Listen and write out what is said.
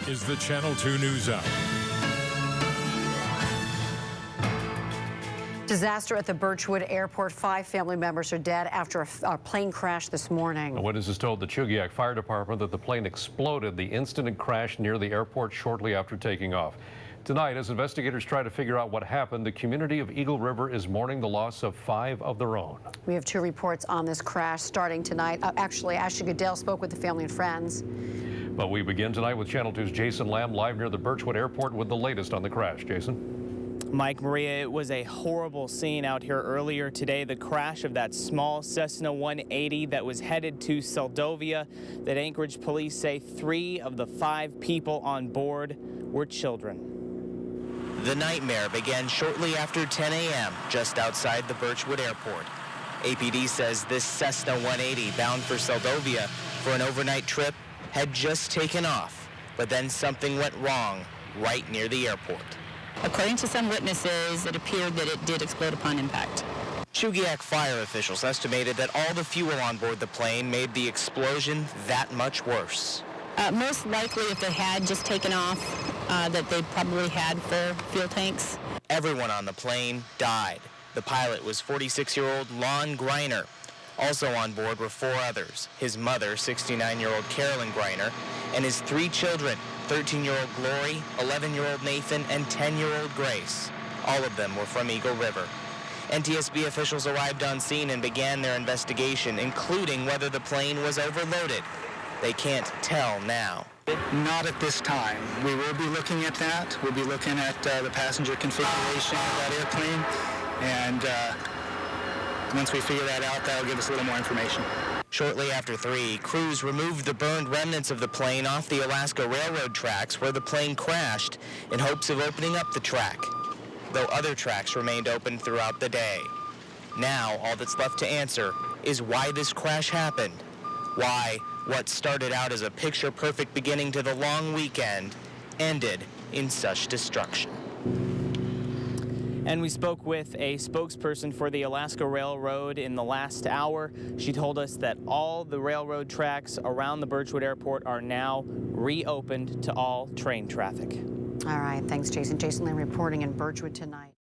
is the Channel 2 News Hour. Disaster at the Birchwood airport. 5 family members are dead after a plane crash this morning. Witnesses told the Chugiak Fire Department that the plane exploded the instant it crashed near the airport shortly after taking off. Tonight, as investigators try to figure out what happened, the community of Eagle River is mourning the loss of 5 of their own. We have 2 reports on this crash starting tonight. Actually, Ashley Goodell spoke with the family and friends. But we begin tonight with Channel 2's Jason Lamb live near the Birchwood airport with the latest on the crash. Jason? Mike, Maria, it was a horrible scene out here earlier today. The crash of that small Cessna 180 that was headed to Seldovia. That Anchorage police say 3 of the 5 people on board were children. The nightmare began shortly after 10 a.m. just outside the Birchwood airport. APD says this Cessna 180 bound for Seldovia for an overnight trip had just taken off, but then something went wrong right near the airport. According to some witnesses, it appeared that it did explode upon impact. Chugiak fire officials estimated that all the fuel on board the plane made the explosion that much worse. Most likely, if they had just taken off, that they probably had full fuel tanks. Everyone on the plane died. The pilot was 46-year-old Lon Greiner. Also on board were 4 others, his mother, 69-year-old Carolyn Greiner, and his 3 children, 13-year-old Glory, 11-year-old Nathan, and 10-year-old Grace. All of them were from Eagle River. NTSB officials arrived on scene and began their investigation, including whether the plane was overloaded. They can't tell now. Not at this time. We will be looking at that. We'll be looking at the passenger configuration of that airplane, and once we figure that out, that'll give us a little more information. Shortly after 3, crews removed the burned remnants of the plane off the Alaska Railroad tracks where the plane crashed in hopes of opening up the track, though other tracks remained open throughout the day. Now, all that's left to answer is why this crash happened. Why what started out as a picture-perfect beginning to the long weekend ended in such destruction. And we spoke with a spokesperson for the Alaska Railroad in the last hour. She told us that all the railroad tracks around the Birchwood Airport are now reopened to all train traffic. All right, thanks, Jason. Jason Lamb reporting in Birchwood tonight.